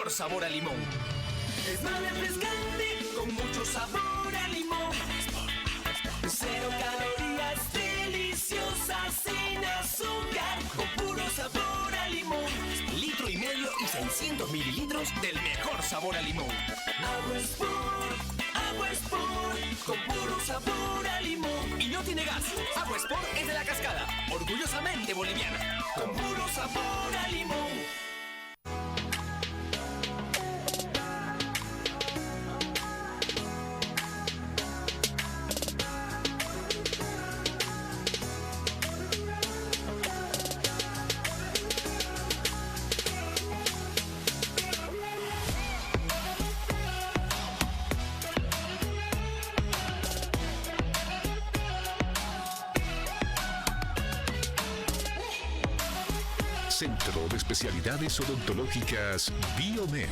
mejor sabor a limón. Es más refrescante con mucho sabor a limón. Cero calorías deliciosas sin azúcar con puro sabor a limón. 1,5 litros y 600 mililitros del mejor sabor a limón. Agua Sport con puro sabor a limón. Y no tiene gas. Agua Sport es de La Cascada, orgullosamente boliviana. Con puro sabor a limón. Centro de Especialidades Odontológicas Biomed.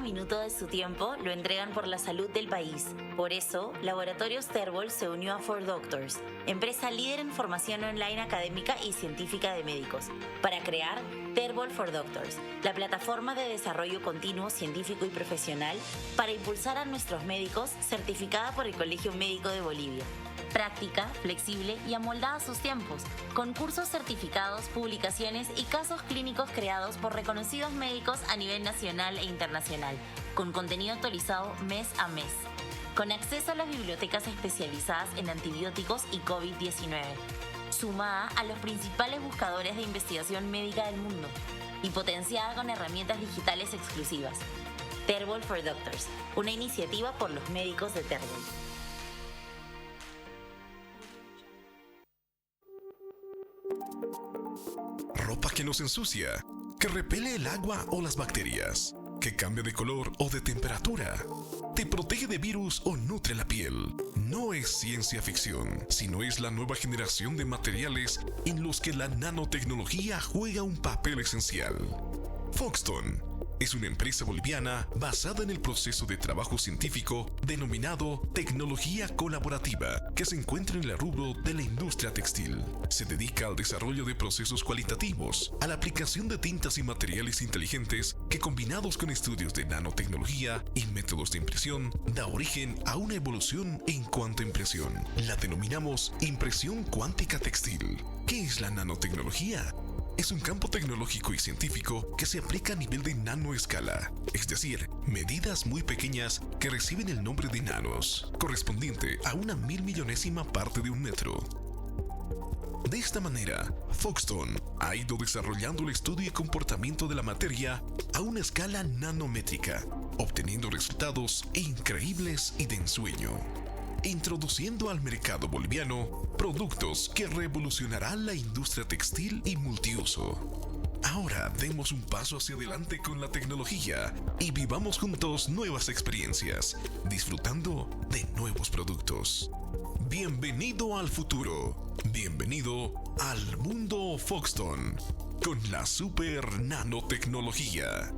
Minuto de su tiempo lo entregan por la salud del país. Por eso, Laboratorios Terbol se unió a 4Doctors, empresa líder en formación online académica y científica de médicos, para crear Terbol 4Doctors, la plataforma de desarrollo continuo científico y profesional para impulsar a nuestros médicos, certificada por el Colegio Médico de Bolivia. Práctica, flexible y amoldada a sus tiempos, con cursos certificados, publicaciones y casos clínicos creados por reconocidos médicos a nivel nacional e internacional, con contenido actualizado mes a mes, con acceso a las bibliotecas especializadas en antibióticos y COVID-19, sumada a los principales buscadores de investigación médica del mundo y potenciada con herramientas digitales exclusivas. Terbol 4Doctors, una iniciativa por los médicos de Terbol. Ropa que nos ensucia, que repele el agua o las bacterias, que cambia de color o de temperatura, te protege de virus o nutre la piel. No es ciencia ficción, sino es la nueva generación de materiales en los que la nanotecnología juega un papel esencial. Foxton es una empresa boliviana basada en el proceso de trabajo científico denominado tecnología colaborativa, que se encuentra en el rubro de la industria textil. Se dedica al desarrollo de procesos cualitativos, a la aplicación de tintas y materiales inteligentes que, combinados con estudios de nanotecnología y métodos de impresión, da origen a una evolución en cuanto a impresión. La denominamos impresión cuántica textil. ¿Qué es la nanotecnología? Es un campo tecnológico y científico que se aplica a nivel de nanoescala, es decir, medidas muy pequeñas que reciben el nombre de nanos, correspondiente a una 1.000.000.000ª parte de un metro. De esta manera, Foxton ha ido desarrollando el estudio y comportamiento de la materia a una escala nanométrica, obteniendo resultados increíbles y de ensueño, introduciendo al mercado boliviano productos que revolucionarán la industria textil y multiuso. Ahora demos un paso hacia adelante con la tecnología y vivamos juntos nuevas experiencias, disfrutando de nuevos productos. Bienvenido al futuro. Bienvenido al mundo Foxton con la super nanotecnología.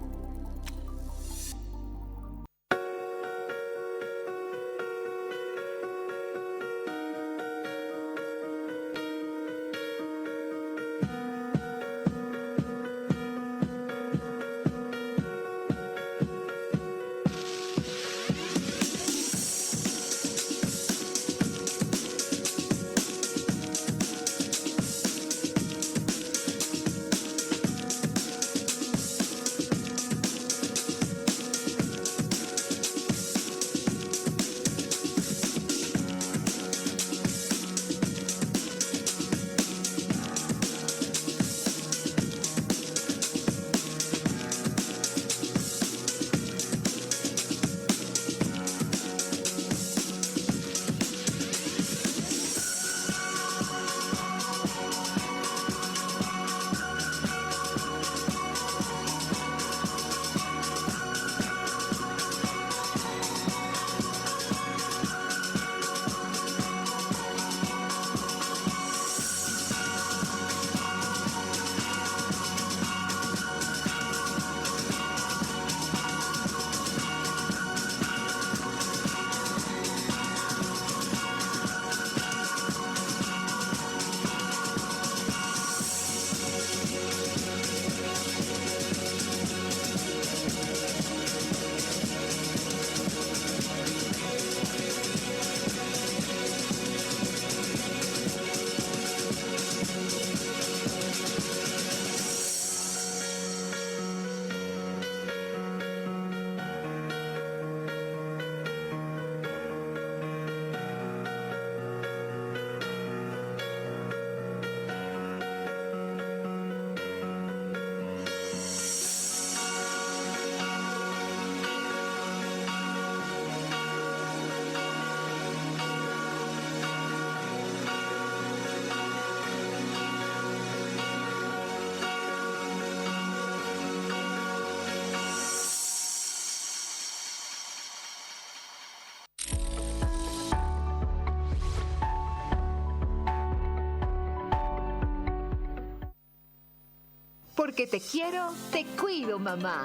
Porque te quiero, te cuido, mamá.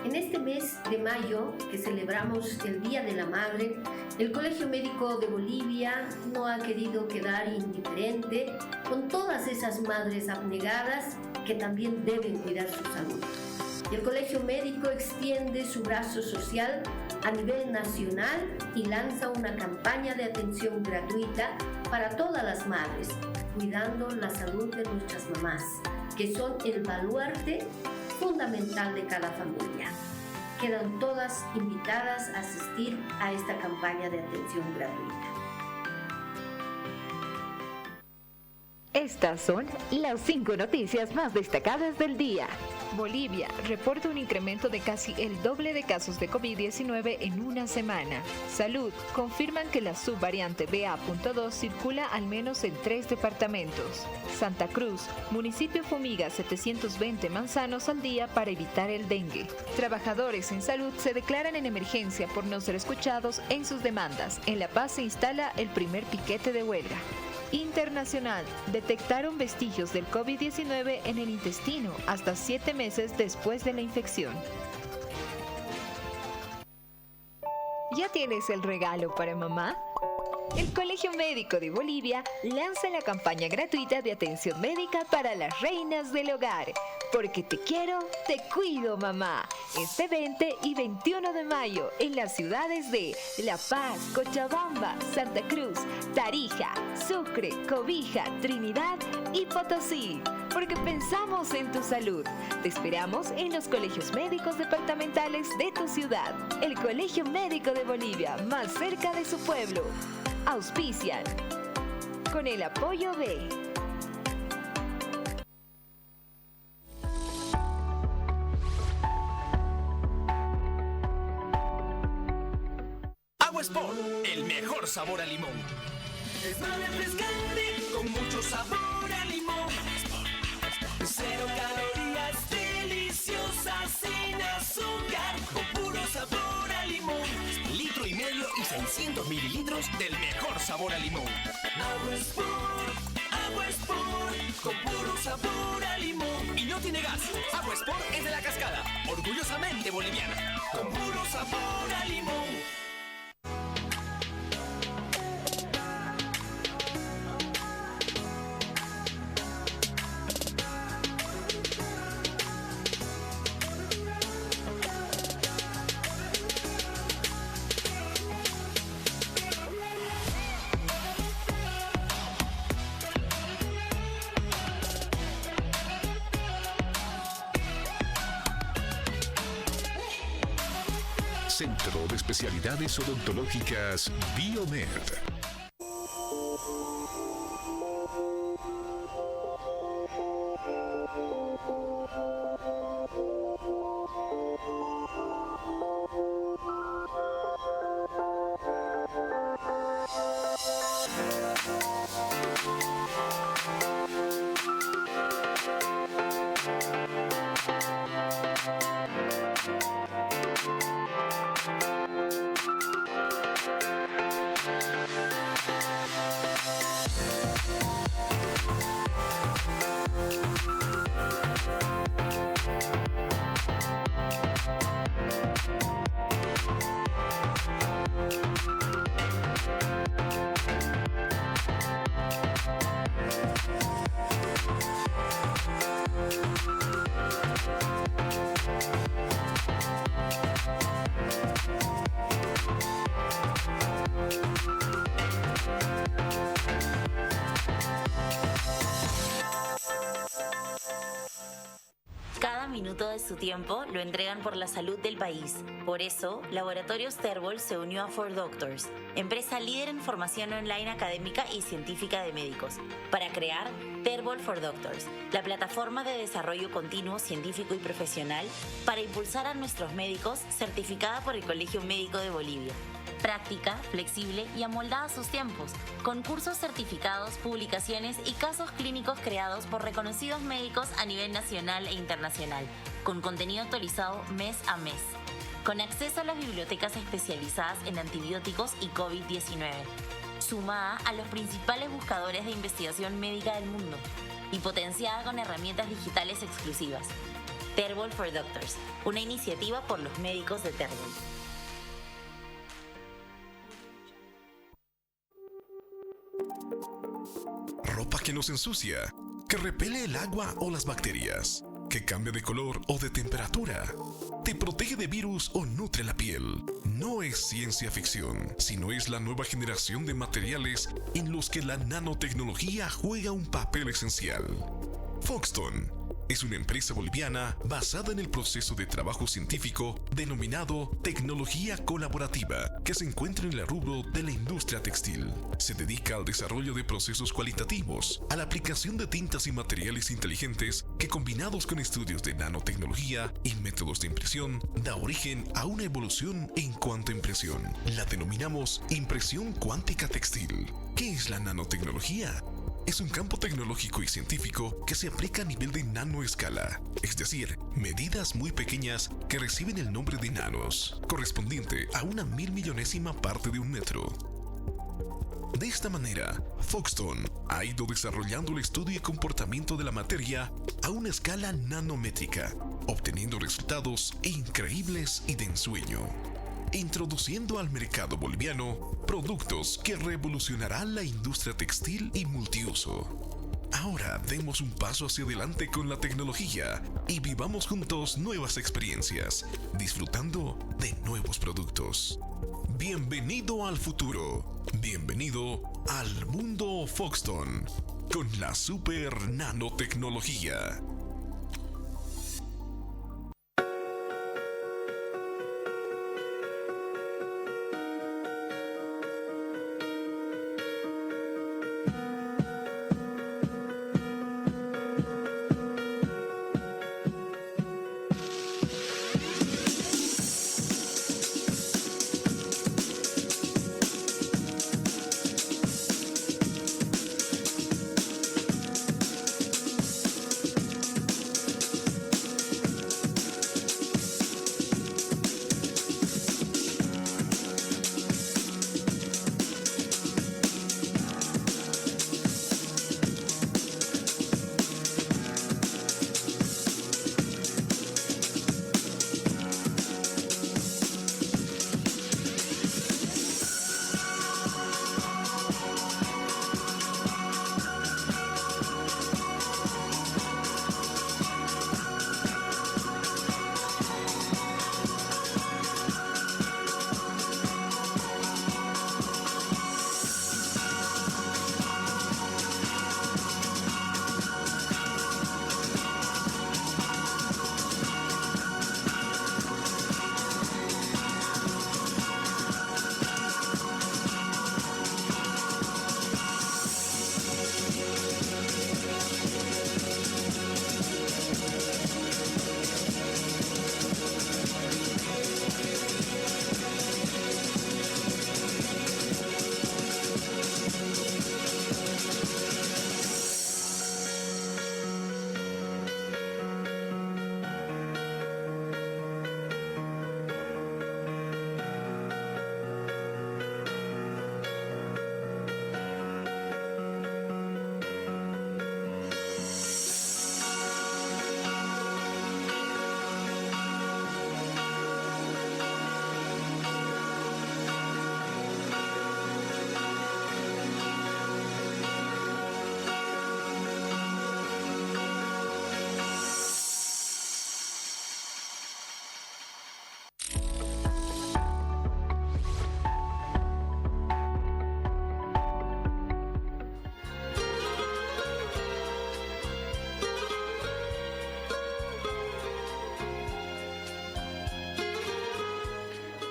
En este mes de mayo, que celebramos el Día de la Madre, el Colegio Médico de Bolivia no ha querido quedar indiferente con todas esas madres abnegadas que también deben cuidar su salud. Y el Colegio Médico extiende su brazo social a nivel nacional y lanza una campaña de atención gratuita para todas las madres, cuidando la salud de nuestras mamás, que son el baluarte fundamental de cada familia. Quedan todas invitadas a asistir a esta campaña de atención gratuita. Estas son las 5 noticias más destacadas del día. Bolivia reporta un incremento de casi el doble de casos de COVID-19 en una semana. Salud confirman que la subvariante BA.2 circula al menos en 3 departamentos. Santa Cruz, municipio fumiga 720 manzanos al día para evitar el dengue. Trabajadores en salud se declaran en emergencia por no ser escuchados en sus demandas. En La Paz se instala el primer piquete de huelga. Internacional. Detectaron vestigios del COVID-19 en el intestino hasta 7 meses después de la infección. ¿Ya tienes el regalo para mamá? El Colegio Médico de Bolivia lanza la campaña gratuita de atención médica para las reinas del hogar. Porque te quiero, te cuido, mamá. Este 20 y 21 de mayo en las ciudades de La Paz, Cochabamba, Santa Cruz, Tarija, Sucre, Cobija, Trinidad y Potosí. Porque pensamos en tu salud. Te esperamos en los colegios médicos departamentales de tu ciudad. El Colegio Médico de Bolivia, más cerca de su pueblo. Auspician con el apoyo de Agua Sport, el mejor sabor a limón. Es más refrescante con mucho sabor a limón. 0 calorías deliciosas sin azúcar, con puro sabor a limón. 1,5 litros y 600 mililitros del mejor sabor a limón. Agua Sport, con puro sabor a limón. Y no tiene gas. Agua Sport es de La Cascada, orgullosamente boliviana. Con puro sabor a limón. Centro de Especialidades Odontológicas Biomed. Cada minuto de su tiempo lo entregan por la salud del país. Por eso, Laboratorios Terbol se unió a 4Doctors, empresa líder en formación online académica y científica de médicos, para crear Terbol 4Doctors, la plataforma de desarrollo continuo científico y profesional para impulsar a nuestros médicos, certificada por el Colegio Médico de Bolivia. Práctica, flexible y amoldada a sus tiempos, con cursos certificados, publicaciones y casos clínicos creados por reconocidos médicos a nivel nacional e internacional, con contenido actualizado mes a mes, con acceso a las bibliotecas especializadas en antibióticos y COVID-19, sumada a los principales buscadores de investigación médica del mundo, y potenciada con herramientas digitales exclusivas. Terbol for Doctors, una iniciativa por los médicos de Terbol. Ropa que nos ensucia, que repele el agua o las bacterias, que cambia de color o de temperatura, te protege de virus o nutre la piel. No es ciencia ficción, sino es la nueva generación de materiales en los que la nanotecnología juega un papel esencial. Foxton es una empresa boliviana basada en el proceso de trabajo científico denominado tecnología colaborativa, que se encuentra en el rubro de la industria textil. Se dedica al desarrollo de procesos cualitativos, a la aplicación de tintas y materiales inteligentes que, combinados con estudios de nanotecnología y métodos de impresión, da origen a una evolución en cuanto a impresión. La denominamos impresión cuántica textil. ¿Qué es la nanotecnología? Es un campo tecnológico y científico que se aplica a nivel de nanoescala, es decir, medidas muy pequeñas que reciben el nombre de nanos, correspondiente a una 1000.000.000ª parte de un metro. De esta manera, Foxton ha ido desarrollando el estudio y comportamiento de la materia a una escala nanométrica, obteniendo resultados increíbles y de ensueño, introduciendo al mercado boliviano productos que revolucionarán la industria textil y multiuso. Ahora demos un paso hacia adelante con la tecnología y vivamos juntos nuevas experiencias, disfrutando de nuevos productos. Bienvenido al futuro, bienvenido al mundo Foxton, con la super nanotecnología.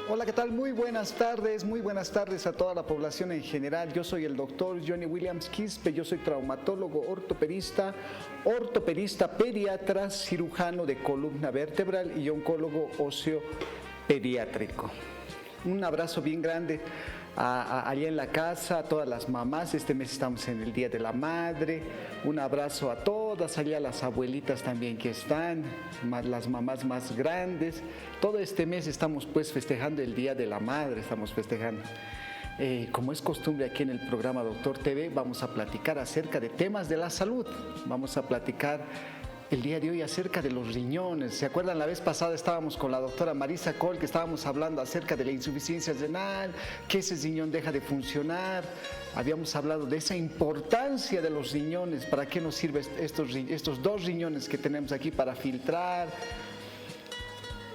Hola, ¿qué tal? Muy buenas tardes a toda la población en general. Yo soy el doctor Johnny Williams Quispe, yo soy traumatólogo, ortopedista pediatra, cirujano de columna vertebral y oncólogo óseo pediátrico. Un abrazo bien grande allá en la casa, a todas las mamás. Este mes estamos en el Día de la Madre. Un abrazo a todas, allá las abuelitas también que están, las mamás más grandes. Todo este mes estamos pues festejando el Día de la Madre, estamos festejando. Como es costumbre aquí en el programa Doctor TV, vamos a platicar acerca de temas de la salud. Vamos a platicar el día de hoy acerca de los riñones. ¿Se acuerdan? La vez pasada estábamos con la doctora Marisa Col, que estábamos hablando acerca de la insuficiencia renal, que ese riñón deja de funcionar. Habíamos hablado de esa importancia de los riñones, para qué nos sirven estos dos riñones que tenemos aquí para filtrar.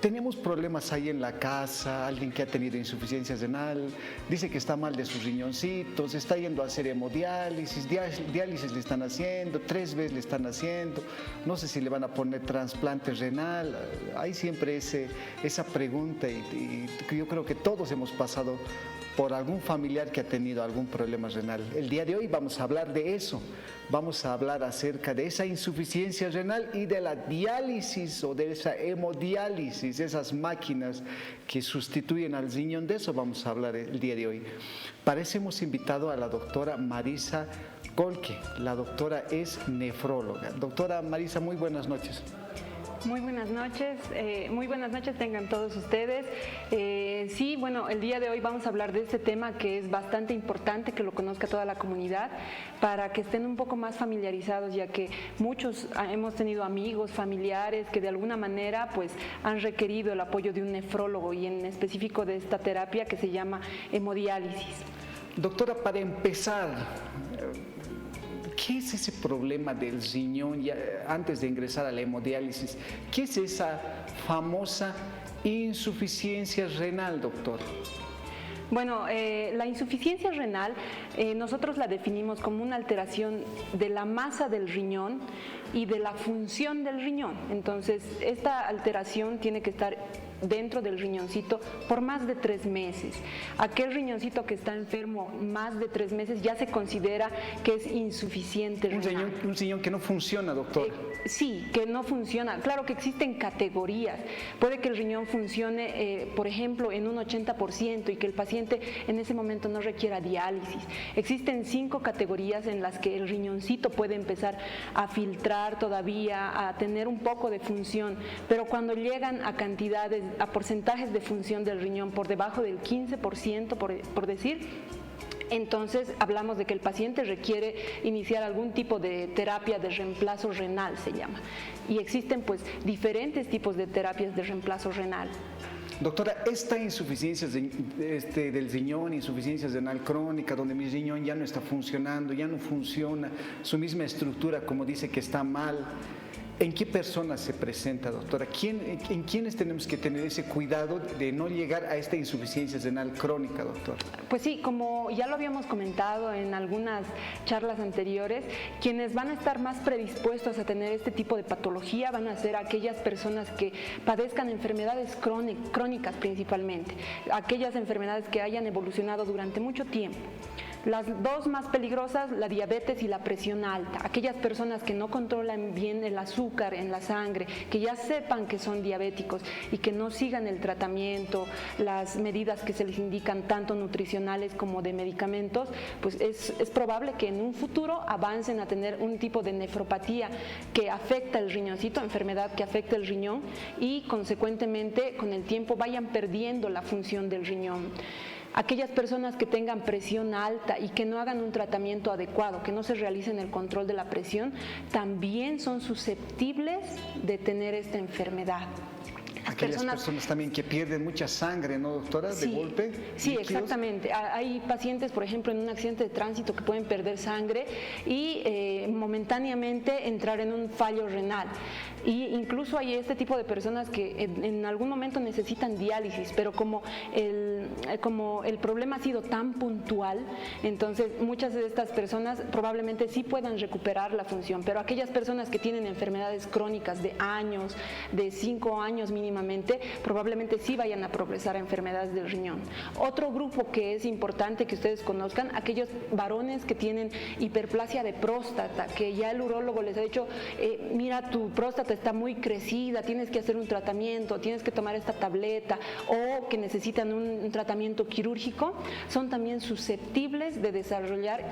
Tenemos problemas ahí en la casa, alguien que ha tenido insuficiencia renal, dice que está mal de sus riñoncitos, está yendo a hacer hemodiálisis, diálisis le están haciendo, 3 veces le están haciendo, no sé si le van a poner trasplante renal. Hay siempre esa pregunta y yo creo que todos hemos pasado por algún familiar que ha tenido algún problema renal. El día de hoy vamos a hablar de eso, vamos a hablar acerca de esa insuficiencia renal y de la diálisis o de esa hemodiálisis, esas máquinas que sustituyen al riñón. De eso vamos a hablar el día de hoy. Para eso hemos invitado a la doctora Marisa Colque. La doctora es nefróloga. Doctora Marisa, muy buenas noches. Muy buenas noches tengan todos ustedes. Sí, bueno, el día de hoy vamos a hablar de este tema que es bastante importante que lo conozca toda la comunidad, para que estén un poco más familiarizados, ya que muchos hemos tenido amigos, familiares que de alguna manera pues han requerido el apoyo de un nefrólogo y en específico de esta terapia que se llama hemodiálisis. Doctora, para empezar, ¿qué es ese problema del riñón antes de ingresar a la hemodiálisis? ¿Qué es esa famosa insuficiencia renal, doctor? Bueno, la insuficiencia renal nosotros la definimos como una alteración de la masa del riñón y de la función del riñón. Entonces, esta alteración tiene que estar dentro del riñoncito por más de 3 meses. Aquel riñoncito que está enfermo más de 3 meses ya se considera que es insuficiente renal. Un riñón que no funciona, doctor. Sí, que no funciona. Claro que existen categorías. Puede que el riñón funcione, por ejemplo, en un 80% y que el paciente en ese momento no requiera diálisis. Existen 5 categorías en las que el riñoncito puede empezar a filtrar todavía, a tener un poco de función, pero cuando llegan a cantidades, a porcentajes de función del riñón por debajo del 15%, por decir, entonces hablamos de que el paciente requiere iniciar algún tipo de terapia de reemplazo renal, se llama. Y existen pues diferentes tipos de terapias de reemplazo renal. Doctora, esta insuficiencia del riñón, insuficiencia renal crónica, donde mi riñón ya no está funcionando, ya no funciona, su misma estructura, como dice que está mal, ¿en qué personas se presenta, doctora? ¿En quiénes tenemos que tener ese cuidado de no llegar a esta insuficiencia renal crónica, doctor? Pues sí, como ya lo habíamos comentado en algunas charlas anteriores, quienes van a estar más predispuestos a tener este tipo de patología van a ser aquellas personas que padezcan enfermedades crónicas principalmente, aquellas enfermedades que hayan evolucionado durante mucho tiempo. Las 2 más peligrosas, la diabetes y la presión alta. Aquellas personas que no controlan bien el azúcar en la sangre, que ya sepan que son diabéticos y que no sigan el tratamiento, las medidas que se les indican tanto nutricionales como de medicamentos, pues es probable que en un futuro avancen a tener un tipo de nefropatía que afecta el riñoncito, enfermedad que afecta el riñón y consecuentemente con el tiempo vayan perdiendo la función del riñón. Aquellas personas que tengan presión alta y que no hagan un tratamiento adecuado, que no se realicen el control de la presión, también son susceptibles de tener esta enfermedad. Aquellas personas también que pierden mucha sangre, ¿no, doctora? De golpe. Sí, exactamente. Hay pacientes, por ejemplo, en un accidente de tránsito que pueden perder sangre y momentáneamente entrar en un fallo renal. Y incluso hay este tipo de personas que en algún momento necesitan diálisis, pero como el problema ha sido tan puntual, entonces muchas de estas personas probablemente sí puedan recuperar la función, pero aquellas personas que tienen enfermedades crónicas de años, de 5 años mínimamente, probablemente sí vayan a progresar a enfermedades del riñón. Otro grupo que es importante que ustedes conozcan, aquellos varones que tienen hiperplasia de próstata, que ya el urólogo les ha dicho, mira, tu próstata está muy crecida, tienes que hacer un tratamiento, tienes que tomar esta tableta, o que necesitan un tratamiento quirúrgico, son también susceptibles de desarrollar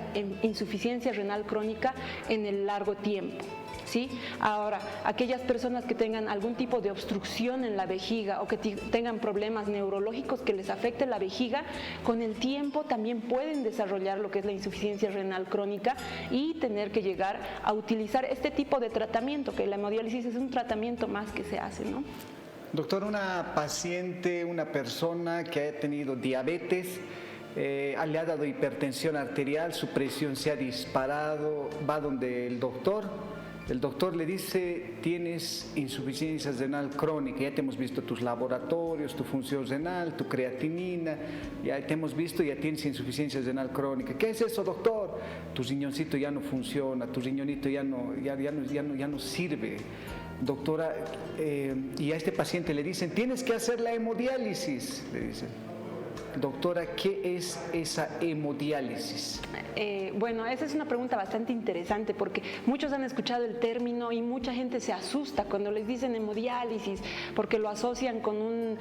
insuficiencia renal crónica en el largo tiempo. ¿sí? Ahora, aquellas personas que tengan algún tipo de obstrucción en la vejiga o que tengan problemas neurológicos que les afecte la vejiga, con el tiempo también pueden desarrollar lo que es la insuficiencia renal crónica y tener que llegar a utilizar este tipo de tratamiento, que la hemodiálisis es un tratamiento más que se hace, ¿no? Doctor, una paciente, una persona que haya tenido diabetes, le ha dado hipertensión arterial, su presión se ha disparado, va donde el doctor le dice, tienes insuficiencia renal crónica, ya te hemos visto tus laboratorios, tu función renal, tu creatinina, ya te hemos visto, ya tienes insuficiencia renal crónica. ¿Qué es eso, doctor? Tu riñoncito ya no funciona, tu riñonito ya no sirve. Doctora, y a este paciente le dicen, tienes que hacer la hemodiálisis, le dicen. Doctora, ¿qué es esa hemodiálisis? Bueno, esa es una pregunta bastante interesante porque muchos han escuchado el término y mucha gente se asusta cuando les dicen hemodiálisis porque lo asocian con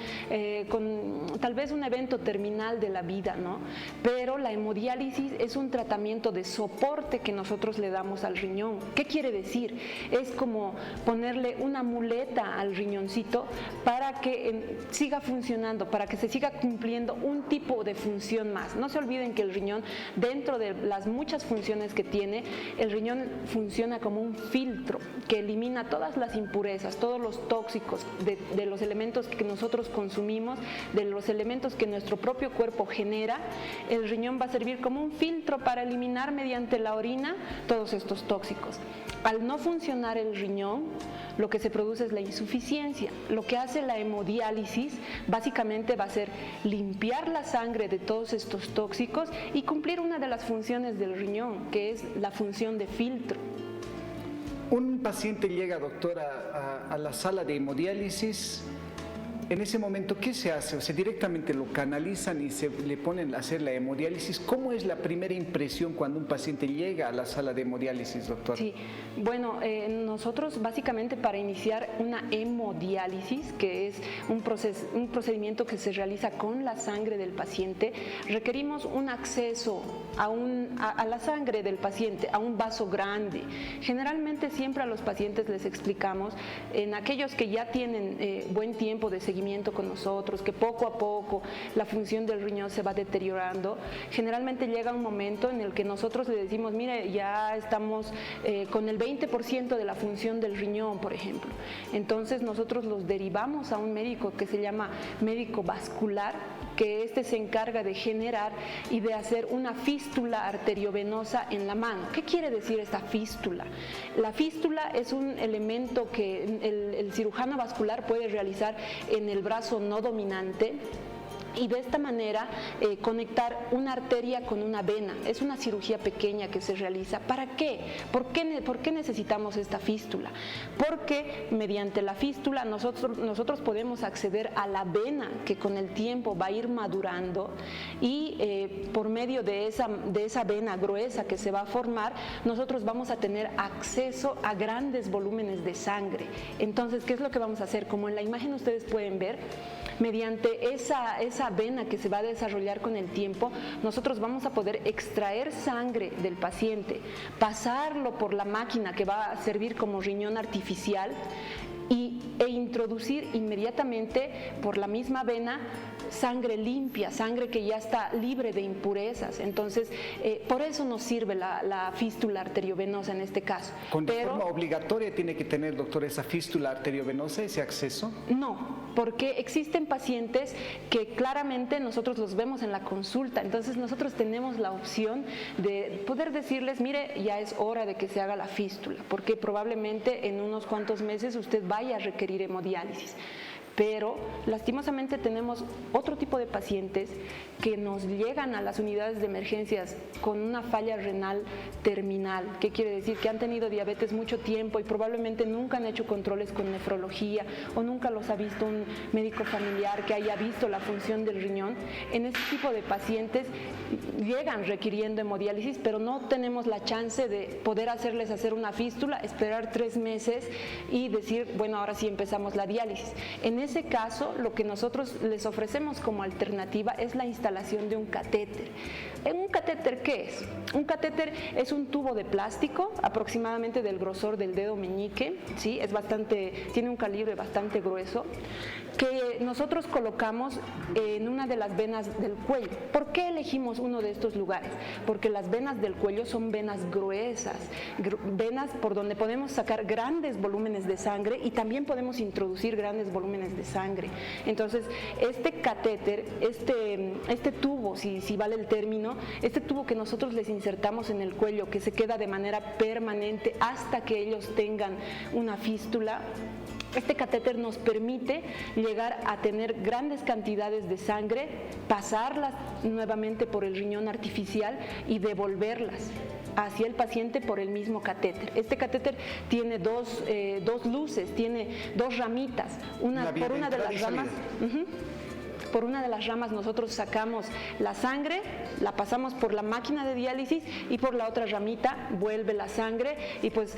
tal vez un evento terminal de la vida, ¿no? Pero la hemodiálisis es un tratamiento de soporte que nosotros le damos al riñón. ¿Qué quiere decir? Es como ponerle una muleta al riñoncito para que siga funcionando, para que se siga cumpliendo un tipo de función más. No se olviden que el riñón, dentro de las muchas funciones que tiene, el riñón funciona como un filtro que elimina todas las impurezas, todos los tóxicos de los elementos que nosotros consumimos, de los elementos que nuestro propio cuerpo genera. El riñón va a servir como un filtro para eliminar mediante la orina todos estos tóxicos. Al no funcionar el riñón, lo que se produce es la insuficiencia. Lo que hace la hemodiálisis básicamente va a ser limpiar la sangre de todos estos tóxicos y cumplir una de las funciones del riñón, que es la función de filtro. Un paciente llega, doctora, a la sala de hemodiálisis. En ese momento, ¿qué se hace? O sea, directamente lo canalizan y se le ponen a hacer la hemodiálisis. ¿Cómo es la primera impresión cuando un paciente llega a la sala de hemodiálisis, doctor? Sí, bueno, nosotros básicamente para iniciar una hemodiálisis, que es un procedimiento que se realiza con la sangre del paciente, requerimos un acceso a la sangre del paciente, a un vaso grande. Generalmente siempre a los pacientes les explicamos, en aquellos que ya tienen buen tiempo de seguimiento con nosotros, que poco a poco la función del riñón se va deteriorando, generalmente llega un momento en el que nosotros le decimos, mire, ya estamos con el 20% de la función del riñón, por ejemplo. Entonces nosotros los derivamos a un médico que se llama médico vascular, que se encarga de generar y de hacer una fístula arteriovenosa en la mano. ¿Qué quiere decir esta fístula? La fístula es un elemento que el cirujano vascular puede realizar en el brazo no dominante y de esta manera conectar una arteria con una vena. Es una cirugía pequeña que se realiza. ¿Para qué? ¿Por qué necesitamos esta fístula? Porque mediante la fístula nosotros podemos acceder a la vena que con el tiempo va a ir madurando y por medio de esa vena gruesa que se va a formar, nosotros vamos a tener acceso a grandes volúmenes de sangre. Entonces, ¿qué es lo que vamos a hacer? Como en la imagen ustedes pueden ver, mediante esa vena que se va a desarrollar con el tiempo, nosotros vamos a poder extraer sangre del paciente, pasarlo por la máquina que va a servir como riñón artificial e introducir inmediatamente por la misma vena sangre limpia, sangre que ya está libre de impurezas. Entonces, por eso nos sirve la fístula arteriovenosa en este caso. ¿De forma obligatoria tiene que tener, doctor, esa fístula arteriovenosa, ese acceso? No, porque existen pacientes que claramente nosotros los vemos en la consulta, entonces nosotros tenemos la opción de poder decirles, mire, ya es hora de que se haga la fístula, porque probablemente en unos cuantos meses usted vaya a requerir hemodiálisis. Pero lastimosamente tenemos otro tipo de pacientes que nos llegan a las unidades de emergencias con una falla renal terminal. ¿Qué quiere decir? Que han tenido diabetes mucho tiempo y probablemente nunca han hecho controles con nefrología o nunca los ha visto un médico familiar que haya visto la función del riñón. En este tipo de pacientes llegan requiriendo hemodiálisis, pero no tenemos la chance de poder hacerles hacer una fístula, esperar 3 meses y decir, bueno, ahora sí empezamos la diálisis. En ese caso, lo que nosotros les ofrecemos como alternativa es la instalación de un catéter. ¿Un catéter qué es? Un catéter es un tubo de plástico aproximadamente del grosor del dedo meñique, ¿sí? Tiene un calibre bastante grueso, que nosotros colocamos en una de las venas del cuello. ¿Por qué elegimos uno de estos lugares? Porque las venas del cuello son venas gruesas, venas por donde podemos sacar grandes volúmenes de sangre y también podemos introducir grandes volúmenes de sangre. Entonces, este catéter, este tubo, si vale el término, este tubo que nosotros les insertamos en el cuello, que se queda de manera permanente hasta que ellos tengan una fístula, este catéter nos permite llegar a tener grandes cantidades de sangre, pasarlas nuevamente por el riñón artificial y devolverlas hacia el paciente por el mismo catéter. Este catéter tiene dos luces, tiene dos ramitas. Por una de las ramas. Por una de las ramas nosotros sacamos la sangre, la pasamos por la máquina de diálisis y por la otra ramita vuelve la sangre y pues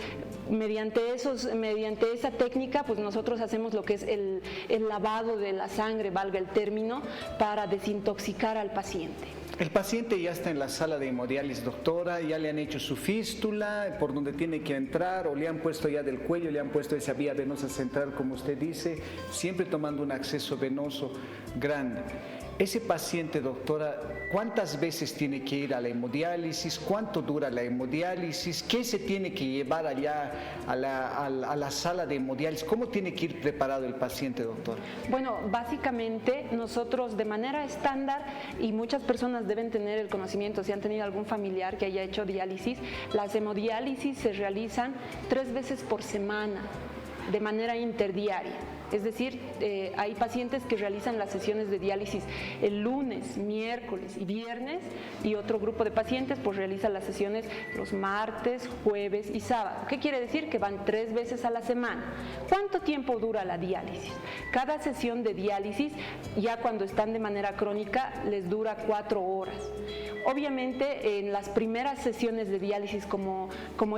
mediante esa técnica pues nosotros hacemos lo que es el lavado de la sangre, valga el término, para desintoxicar al paciente. El paciente ya está en la sala de hemodiálisis, doctora, ya le han hecho su fístula por donde tiene que entrar o le han puesto ya del cuello, le han puesto esa vía venosa central, como usted dice, siempre tomando un acceso venoso grande. Ese paciente, doctora, ¿cuántas veces tiene que ir a la hemodiálisis? ¿Cuánto dura la hemodiálisis? ¿Qué se tiene que llevar allá a la sala de hemodiálisis? ¿Cómo tiene que ir preparado el paciente, doctora? Bueno, básicamente nosotros de manera estándar, y muchas personas deben tener el conocimiento, si han tenido algún familiar que haya hecho diálisis, las hemodiálisis se realizan 3 veces por semana, de manera interdiaria. Es decir, hay pacientes que realizan las sesiones de diálisis el lunes, miércoles y viernes, y otro grupo de pacientes pues realiza las sesiones los martes, jueves y sábado. ¿Qué quiere decir? Que van 3 veces a la semana. ¿Cuánto tiempo dura la diálisis? Cada sesión de diálisis, ya cuando están de manera crónica, les dura 4 horas. Obviamente, en las primeras sesiones de diálisis, como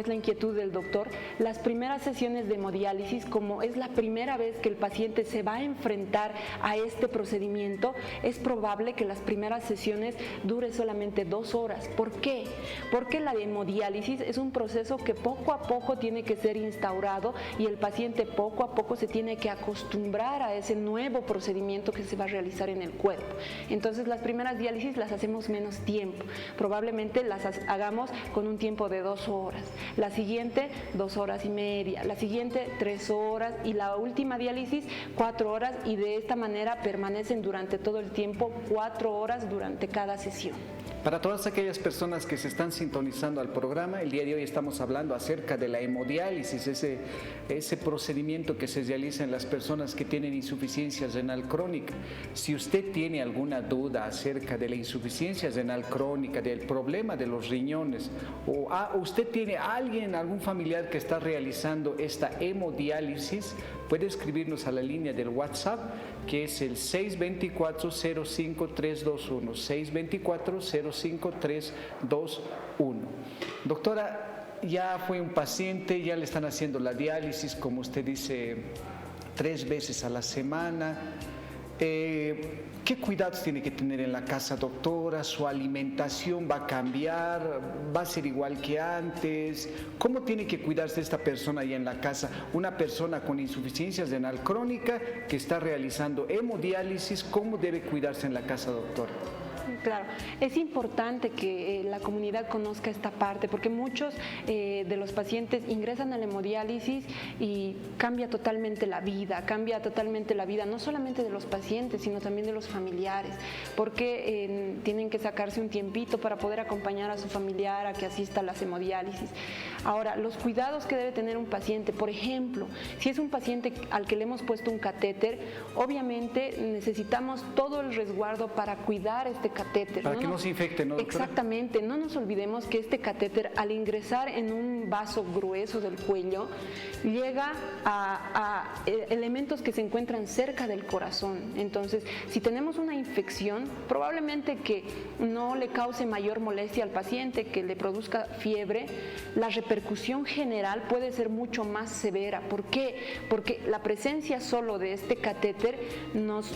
es la inquietud del doctor, las primeras sesiones de hemodiálisis, como es la primera vez que el paciente se va a enfrentar a este procedimiento, es probable que las primeras sesiones dure solamente 2 horas. ¿Por qué? Porque la hemodiálisis es un proceso que poco a poco tiene que ser instaurado y el paciente poco a poco se tiene que acostumbrar a ese nuevo procedimiento que se va a realizar en el cuerpo. Entonces, las primeras diálisis las hacemos menos tiempo. Probablemente las hagamos con un tiempo de 2 horas. La siguiente, 2 horas y media. La siguiente, 3 horas. Y la última diálisis, 4 horas. Y de esta manera permanecen durante todo el tiempo 4 horas durante cada sesión. Para todas aquellas personas que se están sintonizando al programa, el día de hoy estamos hablando acerca de la hemodiálisis, ese procedimiento que se realiza en las personas que tienen insuficiencia renal crónica. Si usted tiene alguna duda acerca de la insuficiencia renal crónica, del problema de los riñones, o usted tiene algún familiar que está realizando esta hemodiálisis, puede escribirnos a la línea del WhatsApp, que es el 624-05321, 624-05321. Doctora, ya fue un paciente, ya le están haciendo la diálisis, como usted dice, 3 veces a la semana. ¿Qué cuidados tiene que tener en la casa, doctora? ¿Su alimentación va a cambiar? ¿Va a ser igual que antes? ¿Cómo tiene que cuidarse esta persona ahí en la casa? Una persona con insuficiencia renal crónica que está realizando hemodiálisis, ¿cómo debe cuidarse en la casa, doctora? Claro, es importante que la comunidad conozca esta parte porque muchos de los pacientes ingresan a la hemodiálisis y cambia totalmente la vida no solamente de los pacientes sino también de los familiares, porque tienen que sacarse un tiempito para poder acompañar a su familiar a que asista a las hemodiálisis. Ahora, los cuidados que debe tener un paciente, por ejemplo, si es un paciente al que le hemos puesto un catéter, obviamente necesitamos todo el resguardo para cuidar este catéter. Para que no se infecte, ¿no, doctora? Exactamente, no nos olvidemos que este catéter, al ingresar en un vaso grueso del cuello, llega a elementos que se encuentran cerca del corazón. Entonces, si tenemos una infección, probablemente que no le cause mayor molestia al paciente, que le produzca fiebre, la repercusión general puede ser mucho más severa. ¿Por qué? Porque la presencia solo de este catéter nos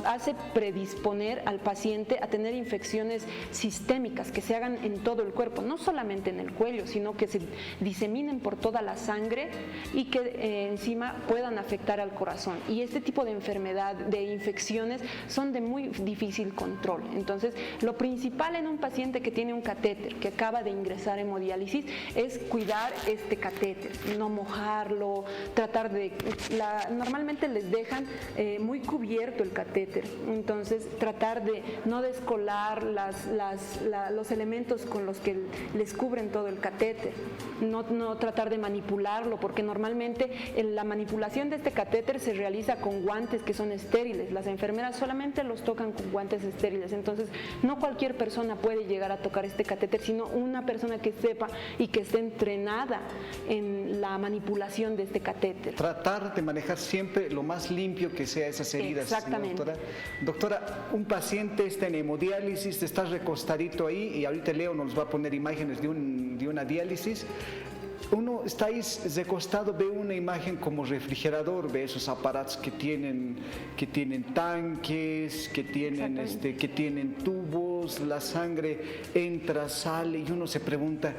hace predisponer al paciente a tener infecciones sistémicas que se hagan en todo el cuerpo, no solamente en el cuello, sino que se diseminen por toda la sangre y que encima puedan afectar al corazón. Y este tipo de enfermedad, de infecciones, son de muy difícil control. Entonces, lo principal en un paciente que tiene un catéter, que acaba de ingresar en hemodiálisis, es cuidar este catéter, no mojarlo, tratar de... Normalmente les dejan muy cubierto el catéter, entonces tratar de no descolar los elementos con los que les cubren todo el catéter, no tratar de manipularlo, porque normalmente la manipulación de este catéter se realiza con guantes que son estériles. Las enfermeras solamente los tocan con guantes estériles, entonces no cualquier persona puede llegar a tocar este catéter, sino una persona que sepa y que esté entrenada en la manipulación de este catéter. Tratar de manejar siempre lo más limpio que sea esas heridas. Exactamente. Doctora, un paciente está en hemodiálisis, está recostadito ahí, y ahorita Leo nos va a poner imágenes de una diálisis. Uno está ahí recostado, ve una imagen como refrigerador, ve esos aparatos que tienen tanques, que tienen tubos, la sangre entra, sale, y uno se pregunta,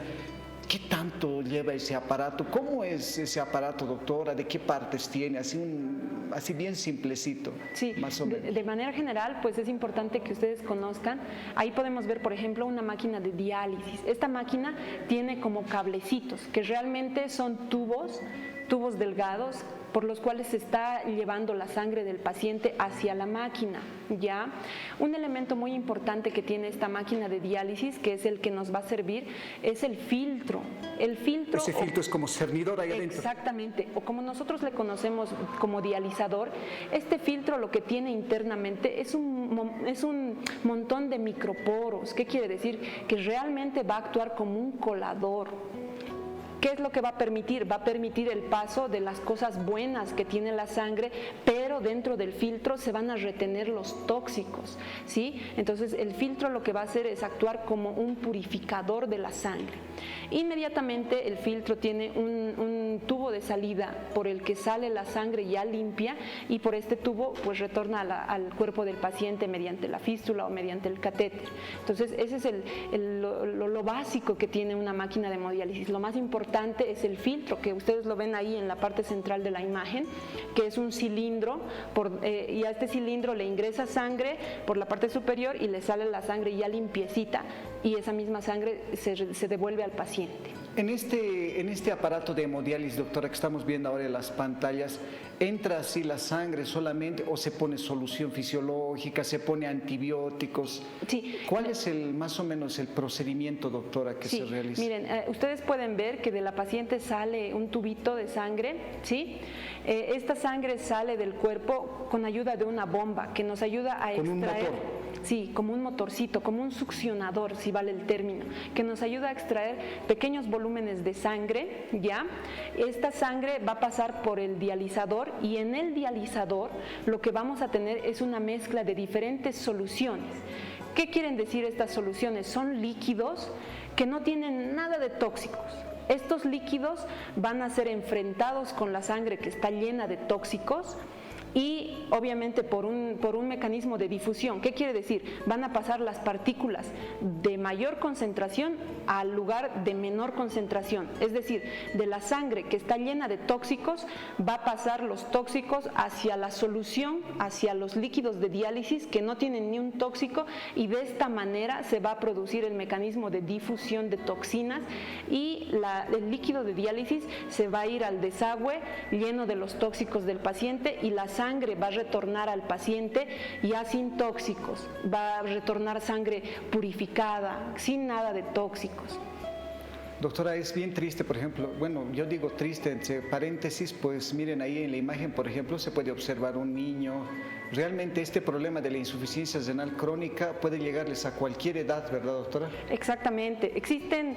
¿qué tanto lleva ese aparato? ¿Cómo es ese aparato, doctora? ¿De qué partes tiene? Así bien simplecito, sí, más o menos. De manera general, pues es importante que ustedes conozcan. Ahí podemos ver, por ejemplo, una máquina de diálisis. Esta máquina tiene como cablecitos, que realmente son tubos delgados por los cuales se está llevando la sangre del paciente hacia la máquina, ¿ya? Un elemento muy importante que tiene esta máquina de diálisis, que es el que nos va a servir, es el filtro. Ese filtro es como cernidor ahí adentro. Exactamente, o como nosotros le conocemos como dializador. Este filtro lo que tiene internamente es un montón de microporos. ¿Qué quiere decir? Que realmente va a actuar como un colador. ¿Qué es lo que va a permitir? Va a permitir el paso de las cosas buenas que tiene la sangre, pero dentro del filtro se van a retener los tóxicos, ¿sí? Entonces el filtro lo que va a hacer es actuar como un purificador de la sangre. Inmediatamente el filtro tiene un tubo de salida por el que sale la sangre ya limpia, y por este tubo pues retorna al cuerpo del paciente mediante la fístula o mediante el catéter. Entonces ese es lo básico que tiene una máquina de hemodiálisis. Lo más importante es el filtro, que ustedes lo ven ahí en la parte central de la imagen, que es un cilindro, y a este cilindro le ingresa sangre por la parte superior y le sale la sangre ya limpiecita, y esa misma sangre se devuelve al paciente. En este aparato de hemodiálisis, doctora, que estamos viendo ahora en las pantallas, ¿entra así la sangre solamente o se pone solución fisiológica, se pone antibióticos? Sí. ¿Cuál es más o menos el procedimiento, doctora, que se realiza? Miren, ustedes pueden ver que de la paciente sale un tubito de sangre, ¿sí? Esta sangre sale del cuerpo con ayuda de una bomba que nos ayuda a extraer... ¿Con un motor? Sí, como un motorcito, como un succionador, si vale el término, que nos ayuda a extraer pequeños volúmenes de sangre, ¿ya? Esta sangre va a pasar por el dializador, y en el dializador lo que vamos a tener es una mezcla de diferentes soluciones. ¿Qué quieren decir estas soluciones? Son líquidos que no tienen nada de tóxicos. Estos líquidos van a ser enfrentados con la sangre que está llena de tóxicos, y obviamente por un mecanismo de difusión. ¿Qué quiere decir? Van a pasar las partículas de mayor concentración al lugar de menor concentración. Es decir, de la sangre que está llena de tóxicos va a pasar los tóxicos hacia la solución, hacia los líquidos de diálisis que no tienen ni un tóxico, y de esta manera se va a producir el mecanismo de difusión de toxinas, y el líquido de diálisis se va a ir al desagüe lleno de los tóxicos del paciente, y la sangre va a retornar al paciente ya sin tóxicos, va a retornar sangre purificada, sin nada de tóxicos. Doctora, es bien triste, por ejemplo, bueno, yo digo triste entre paréntesis, pues miren ahí en la imagen, por ejemplo, se puede observar un niño realmente este problema de la insuficiencia renal crónica puede llegarles a cualquier edad, ¿verdad, doctora? Exactamente. Existen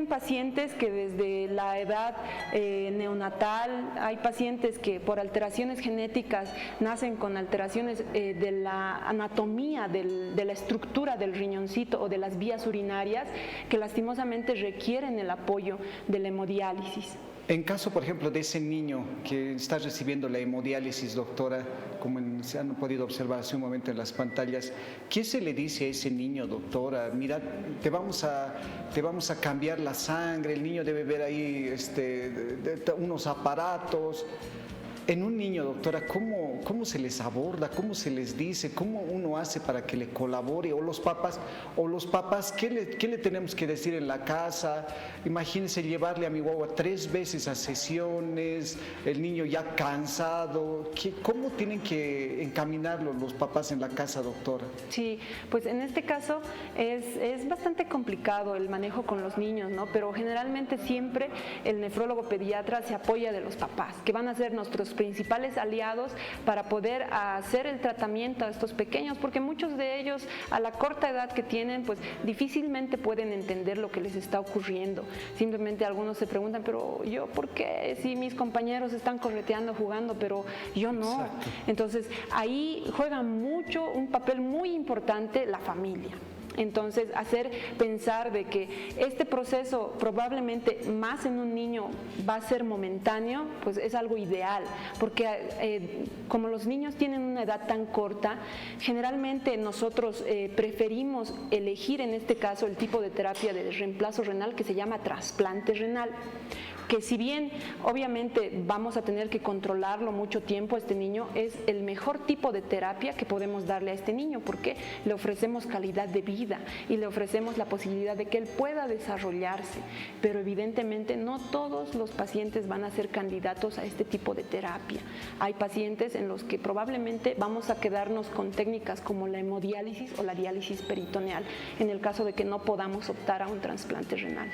pacientes que desde la edad neonatal, hay pacientes que por alteraciones genéticas nacen con alteraciones de la anatomía, de la estructura del riñoncito o de las vías urinarias, que lastimosamente requieren el apoyo de la hemodiálisis. En caso, por ejemplo, de ese niño que está recibiendo la hemodiálisis, doctora, como se han podido observar hace un momento en las pantallas, ¿qué se le dice a ese niño, doctora? Mira, te vamos a cambiar la sangre, el niño debe ver ahí unos aparatos. En un niño, doctora, ¿cómo se les aborda? ¿Cómo se les dice? ¿Cómo uno hace para que le colabore? O los papás, ¿qué le tenemos que decir en la casa? Imagínense llevarle a mi guagua 3 veces a sesiones, el niño ya cansado. ¿Cómo tienen que encaminarlo los papás en la casa, doctora? Sí, pues en este caso es bastante complicado el manejo con los niños, ¿no? Pero generalmente siempre el nefrólogo pediatra se apoya de los papás, que van a ser nuestros principales aliados para poder hacer el tratamiento a estos pequeños, porque muchos de ellos a la corta edad que tienen, pues difícilmente pueden entender lo que les está ocurriendo. Simplemente algunos se preguntan, pero yo ¿por qué? Si mis compañeros están correteando, jugando, pero yo no. Exacto. Entonces ahí juega mucho, un papel muy importante la familia. Entonces, hacer pensar de que este proceso probablemente más en un niño va a ser momentáneo, pues es algo ideal, porque como los niños tienen una edad tan corta, generalmente nosotros preferimos elegir en este caso el tipo de terapia de reemplazo renal que se llama trasplante renal, que si bien obviamente vamos a tener que controlarlo mucho tiempo a este niño, es el mejor tipo de terapia que podemos darle a este niño, porque le ofrecemos calidad de vida y le ofrecemos la posibilidad de que él pueda desarrollarse, pero evidentemente no todos los pacientes van a ser candidatos a este tipo de terapia. Hay pacientes en los que probablemente vamos a quedarnos con técnicas como la hemodiálisis o la diálisis peritoneal, en el caso de que no podamos optar a un trasplante renal.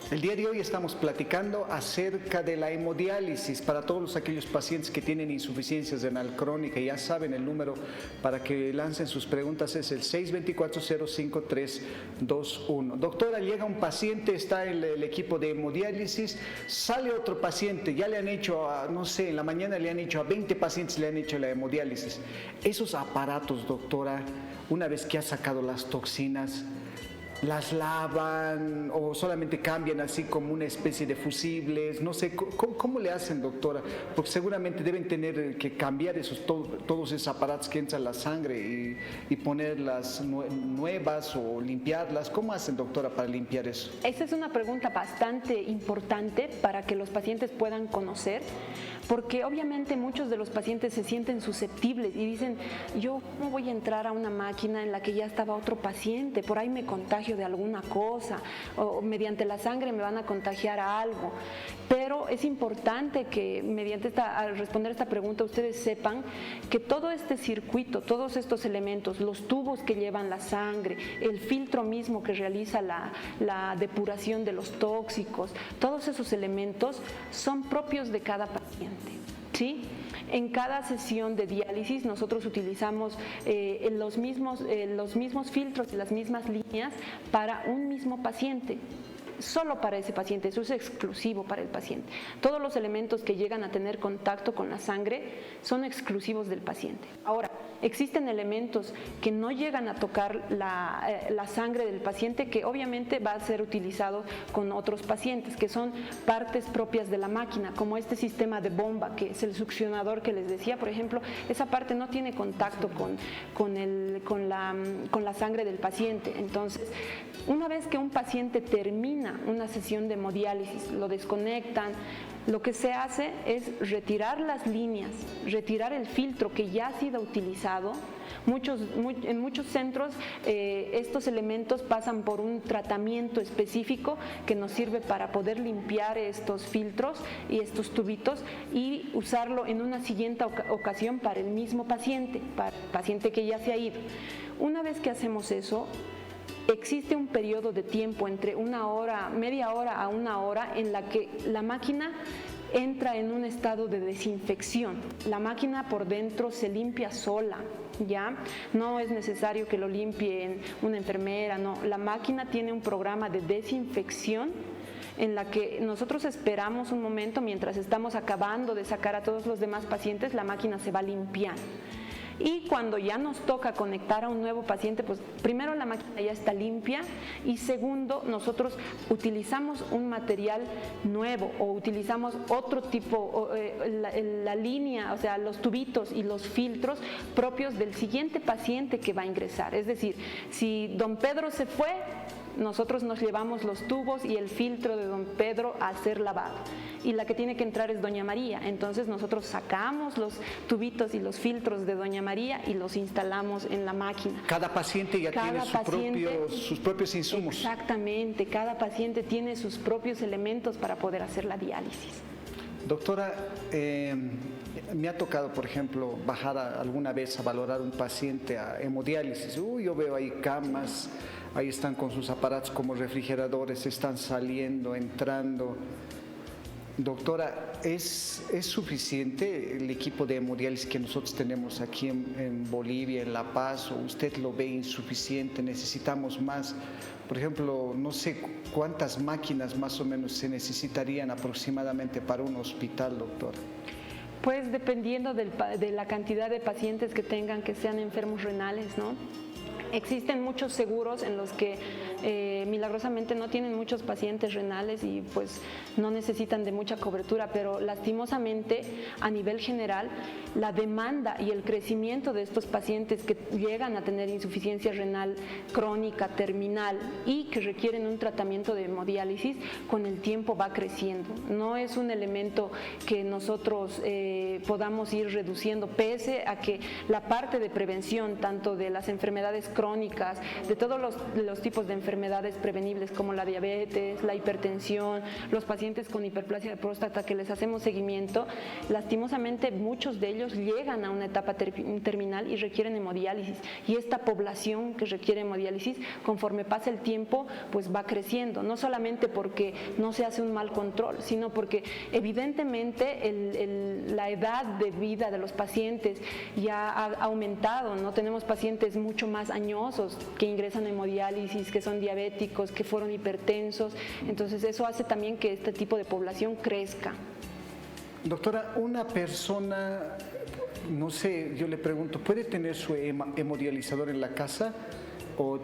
El día de hoy estamos platicando acerca de la hemodiálisis para todos aquellos pacientes que tienen insuficiencia renal crónica. Ya saben, el número para que lancen sus preguntas es el 624-05321. Doctora, llega un paciente, está en el equipo de hemodiálisis, sale otro paciente, ya le han hecho, no sé, en la mañana le han hecho a 20 pacientes le han hecho la hemodiálisis. Esos aparatos, doctora, una vez que ha sacado las toxinas, ¿las lavan o solamente cambian así como una especie de fusibles? No sé, ¿cómo le hacen, doctora? Porque seguramente deben tener que cambiar todos esos aparatos que entran a la sangre y ponerlas nuevas o limpiarlas. ¿Cómo hacen, doctora, para limpiar eso? Esta es una pregunta bastante importante para que los pacientes puedan conocer, porque obviamente muchos de los pacientes se sienten susceptibles y dicen, yo ¿cómo voy a entrar a una máquina en la que ya estaba otro paciente? Por ahí me contagio de alguna cosa, o mediante la sangre me van a contagiar a algo. Pero es importante que al responder esta pregunta ustedes sepan que todo este circuito, todos estos elementos, los tubos que llevan la sangre, el filtro mismo que realiza la depuración de los tóxicos, todos esos elementos son propios de cada paciente. ¿Sí? En cada sesión de diálisis nosotros utilizamos los mismos filtros y las mismas líneas para un mismo paciente. Solo para ese paciente, eso es exclusivo para el paciente. Todos los elementos que llegan a tener contacto con la sangre son exclusivos del paciente. Ahora, existen elementos que no llegan a tocar la sangre del paciente, que obviamente va a ser utilizado con otros pacientes, que son partes propias de la máquina, como este sistema de bomba, que es el succionador que les decía, por ejemplo. Esa parte no tiene contacto con la sangre del paciente. Entonces, una vez que un paciente termina una sesión de hemodiálisis, lo desconectan, lo que se hace es retirar las líneas, retirar el filtro que ya ha sido utilizado. En muchos centros estos elementos pasan por un tratamiento específico que nos sirve para poder limpiar estos filtros y estos tubitos y usarlo en una siguiente ocasión para el mismo paciente, para el paciente que ya se ha ido. Una vez que hacemos eso, existe un periodo de tiempo entre una hora, media hora a una hora, en la que la máquina entra en un estado de desinfección. La máquina por dentro se limpia sola, ¿ya? No es necesario que lo limpie una enfermera, no. La máquina tiene un programa de desinfección en la que nosotros esperamos un momento mientras estamos acabando de sacar a todos los demás pacientes, la máquina se va limpiando. Y cuando ya nos toca conectar a un nuevo paciente, pues primero la máquina ya está limpia y segundo, nosotros utilizamos un material nuevo o utilizamos otro tipo, la línea, o sea, los tubitos y los filtros propios del siguiente paciente que va a ingresar. Es decir, si don Pedro se fue, nosotros nos llevamos los tubos y el filtro de don Pedro a ser lavado. Y la que tiene que entrar es doña María. Entonces nosotros sacamos los tubitos y los filtros de doña María y los instalamos en la máquina. Cada paciente ya tiene sus propios insumos. Exactamente, cada paciente tiene sus propios elementos para poder hacer la diálisis. Doctora, me ha tocado, por ejemplo, bajar alguna vez a valorar un paciente a hemodiálisis. Yo veo ahí camas, ahí están con sus aparatos como refrigeradores, están saliendo, entrando. Doctora, ¿es suficiente el equipo de hemodiálisis que nosotros tenemos aquí en Bolivia, en La Paz? ¿O usted lo ve insuficiente? ¿Necesitamos más? Por ejemplo, no sé cuántas máquinas más o menos se necesitarían aproximadamente para un hospital, doctora. Pues dependiendo de la cantidad de pacientes que tengan que sean enfermos renales, ¿no? Existen muchos seguros en los que milagrosamente no tienen muchos pacientes renales y pues no necesitan de mucha cobertura, pero lastimosamente a nivel general la demanda y el crecimiento de estos pacientes que llegan a tener insuficiencia renal crónica, terminal y que requieren un tratamiento de hemodiálisis con el tiempo va creciendo. No es un elemento que nosotros podamos ir reduciendo, pese a que la parte de prevención tanto de las enfermedades crónicas, de todos los tipos de enfermedades prevenibles como la diabetes, la hipertensión, los pacientes con hiperplasia de próstata que les hacemos seguimiento, lastimosamente muchos de ellos llegan a una etapa terminal y requieren hemodiálisis, y esta población que requiere hemodiálisis conforme pasa el tiempo pues va creciendo, no solamente porque no se hace un mal control, sino porque evidentemente la edad de vida de los pacientes ya ha aumentado, ¿no? Tenemos pacientes mucho más añosos que ingresan a hemodiálisis, que son diabéticos, que fueron hipertensos, entonces eso hace también que este tipo de población crezca. Doctora, una persona, no sé, yo le pregunto, ¿puede tener su hemodializador en la casa o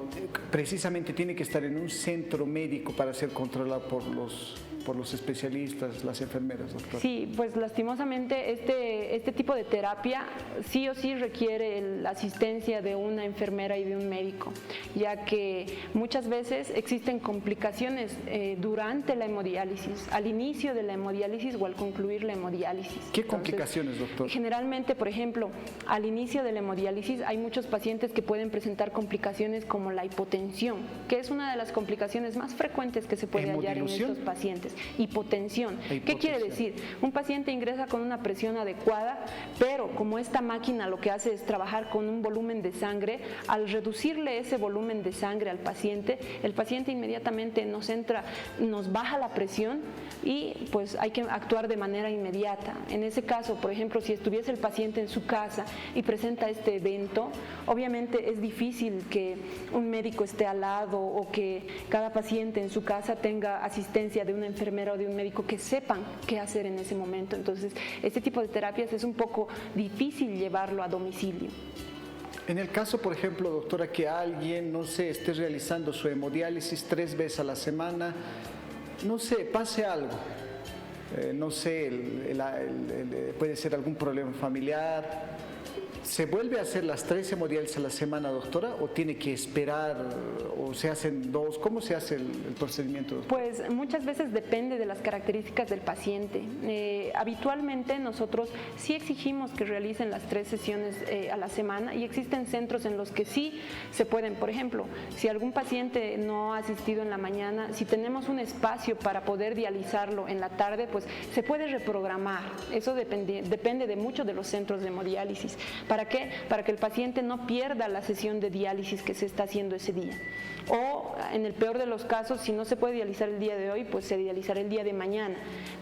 precisamente tiene que estar en un centro médico para ser controlado por los especialistas, las enfermeras, doctora? Sí, pues lastimosamente este tipo de terapia sí o sí requiere la asistencia de una enfermera y de un médico, ya que muchas veces existen complicaciones durante la hemodiálisis, al inicio de la hemodiálisis o al concluir la hemodiálisis. ¿Qué complicaciones, doctor? Generalmente, por ejemplo, al inicio de la hemodiálisis hay muchos pacientes que pueden presentar complicaciones como la hipotensión, que es una de las complicaciones más frecuentes que se puede hallar en estos pacientes. Hipotensión. ¿Qué quiere decir? Un paciente ingresa con una presión adecuada, pero como esta máquina lo que hace es trabajar con un volumen de sangre, al reducirle ese volumen de sangre al paciente, el paciente inmediatamente nos baja la presión y pues hay que actuar de manera inmediata. En ese caso, por ejemplo, si estuviese el paciente en su casa y presenta este evento, obviamente es difícil que un médico esté al lado o que cada paciente en su casa tenga asistencia de una enfermera o de un médico que sepan qué hacer en ese momento. Entonces, este tipo de terapias es un poco difícil llevarlo a domicilio. En el caso, por ejemplo, doctora, que alguien, no sé, esté realizando su hemodiálisis 3 veces a la semana, no sé, pase algo, no sé, puede ser algún problema familiar, ¿se vuelve a hacer las 3 hemodiálisis a la semana, doctora, o tiene que esperar, o se hacen 2? ¿Cómo se hace el procedimiento, doctora? Pues muchas veces depende de las características del paciente. Habitualmente nosotros sí exigimos que realicen las 3 sesiones a la semana, y existen centros en los que sí se pueden. Por ejemplo, si algún paciente no ha asistido en la mañana, si tenemos un espacio para poder dializarlo en la tarde, pues se puede reprogramar. Eso depende de mucho de los centros de hemodiálisis. ¿Para qué? Para que el paciente no pierda la sesión de diálisis que se está haciendo ese día. O en el peor de los casos, si no se puede dializar el día de hoy, pues se dializará el día de mañana.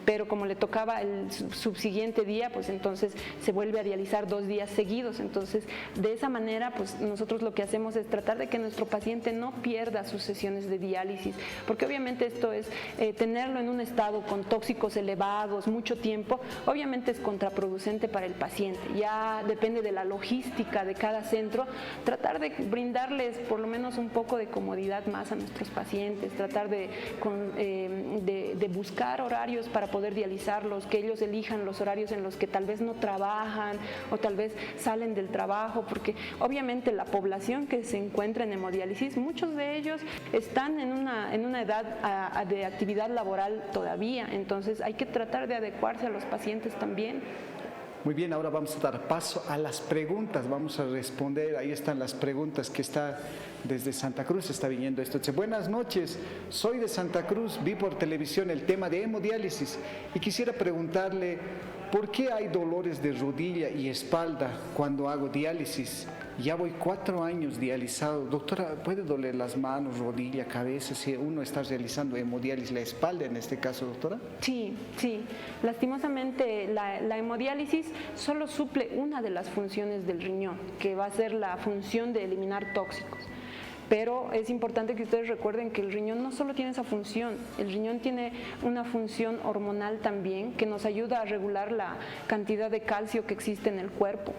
Pero como le tocaba el subsiguiente día, pues entonces se vuelve a dializar 2 días seguidos. Entonces, de esa manera, pues nosotros lo que hacemos es tratar de que nuestro paciente no pierda sus sesiones de diálisis, porque obviamente esto es tenerlo en un estado con tóxicos elevados mucho tiempo, obviamente es contraproducente para el paciente. Ya depende de la logística de cada centro, tratar de brindarles por lo menos un poco de comodidad más a nuestros pacientes, tratar de buscar horarios para poder dializarlos, que ellos elijan los horarios en los que tal vez no trabajan o tal vez salen del trabajo, porque obviamente la población que se encuentra en hemodiálisis, muchos de ellos están en una edad de actividad laboral todavía, entonces hay que tratar de adecuarse a los pacientes también. Muy bien, ahora vamos a dar paso a las preguntas, vamos a responder, ahí están las preguntas que está desde Santa Cruz, está viniendo esto. Dice, buenas noches, soy de Santa Cruz, vi por televisión el tema de hemodiálisis y quisiera preguntarle, ¿por qué hay dolores de rodilla y espalda cuando hago diálisis? Ya voy 4 años dializado. Doctora, ¿puede doler las manos, rodilla, cabeza si uno está realizando hemodiálisis, la espalda en este caso, doctora? Sí. Lastimosamente la hemodiálisis solo suple una de las funciones del riñón, que va a ser la función de eliminar tóxicos. Pero es importante que ustedes recuerden que el riñón no solo tiene esa función, el riñón tiene una función hormonal también que nos ayuda a regular la cantidad de calcio que existe en el cuerpo,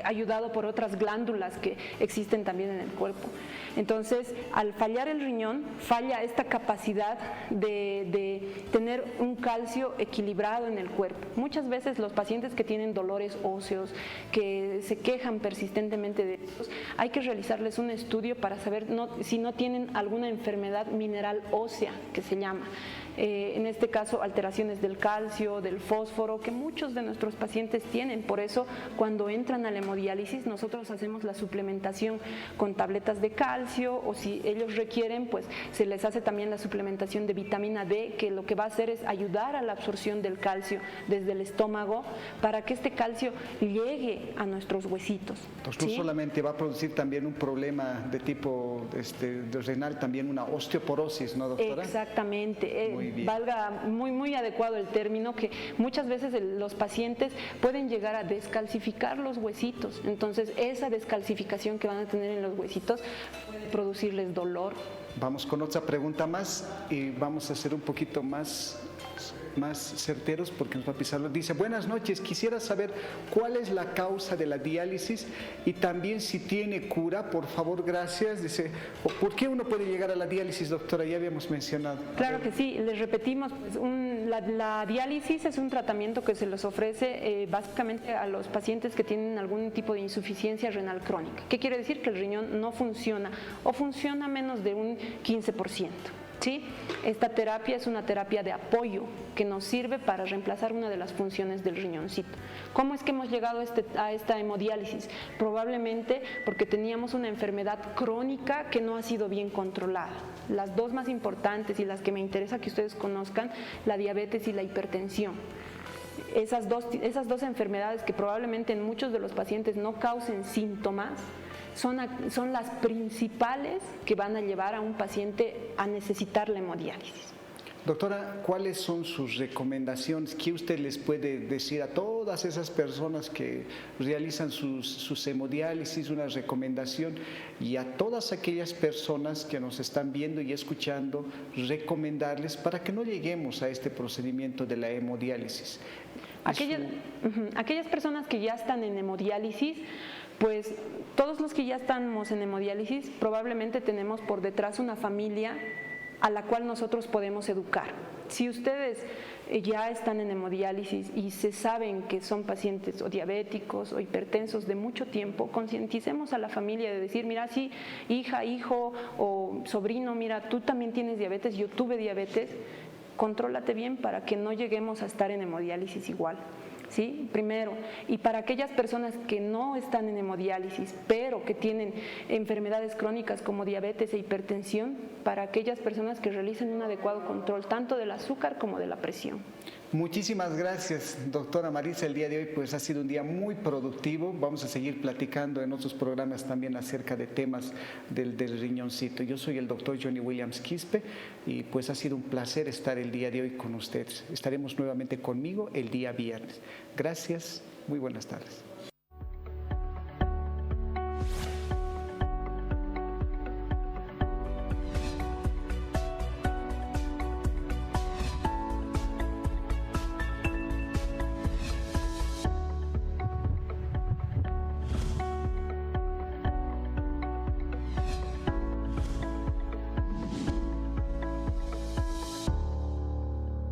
ayudado por otras glándulas que existen también en el cuerpo. Entonces, al fallar el riñón, falla esta capacidad de tener un calcio equilibrado en el cuerpo. Muchas veces los pacientes que tienen dolores óseos, que se quejan persistentemente de estos, hay que realizarles un estudio para saber si no tienen alguna enfermedad mineral ósea, que se llama. En este caso, alteraciones del calcio, del fósforo, que muchos de nuestros pacientes tienen. Por eso, cuando entran a la hemodiálisis, nosotros hacemos la suplementación con tabletas de calcio, o si ellos requieren, pues se les hace también la suplementación de vitamina D, que lo que va a hacer es ayudar a la absorción del calcio desde el estómago, para que este calcio llegue a nuestros huesitos. Entonces, no solamente va a producir también un problema de tipo de renal, también una osteoporosis, ¿no, doctora? Exactamente. Valga muy adecuado el término, que muchas veces los pacientes pueden llegar a descalcificar los huesitos. Entonces, esa descalcificación que van a tener en los huesitos puede producirles dolor. Vamos con otra pregunta más y vamos a hacer un poquito más certeros porque nos va a pisarlo. Dice, buenas noches, quisiera saber cuál es la causa de la diálisis y también si tiene cura, por favor, gracias. Dice, ¿por qué uno puede llegar a la diálisis, doctora? Ya habíamos mencionado. Claro que sí, les repetimos, pues, la diálisis es un tratamiento que se les ofrece básicamente a los pacientes que tienen algún tipo de insuficiencia renal crónica. ¿Qué quiere decir? Que el riñón no funciona o funciona menos de un 15%. ¿Sí? Esta terapia es una terapia de apoyo que nos sirve para reemplazar una de las funciones del riñoncito. ¿Cómo es que hemos llegado a esta hemodiálisis? Probablemente porque teníamos una enfermedad crónica que no ha sido bien controlada. Las dos más importantes y las que me interesa que ustedes conozcan, la diabetes y la hipertensión. Esas dos enfermedades que probablemente en muchos de los pacientes no causen síntomas, son las principales que van a llevar a un paciente a necesitar la hemodiálisis. Doctora, ¿cuáles son sus recomendaciones? ¿Qué usted les puede decir a todas esas personas que realizan sus hemodiálisis, una recomendación? Y a todas aquellas personas que nos están viendo y escuchando, recomendarles para que no lleguemos a este procedimiento de la hemodiálisis. Aquellas personas que ya están en hemodiálisis, pues todos los que ya estamos en hemodiálisis probablemente tenemos por detrás una familia a la cual nosotros podemos educar. Si ustedes ya están en hemodiálisis y se saben que son pacientes o diabéticos o hipertensos de mucho tiempo, concienticemos a la familia de decir, mira, sí, hija, hijo o sobrino, mira, tú también tienes diabetes, yo tuve diabetes, contrólate bien para que no lleguemos a estar en hemodiálisis igual. ¿Sí? Primero, y para aquellas personas que no están en hemodiálisis, pero que tienen enfermedades crónicas como diabetes e hipertensión, para aquellas personas que realicen un adecuado control tanto del azúcar como de la presión. Muchísimas gracias, doctora Marisa. El día de hoy pues ha sido un día muy productivo. Vamos a seguir platicando en otros programas también acerca de temas del riñoncito. Yo soy el doctor Johnny Williams Quispe y pues ha sido un placer estar el día de hoy con ustedes. Estaremos nuevamente conmigo el día viernes. Gracias, muy buenas tardes.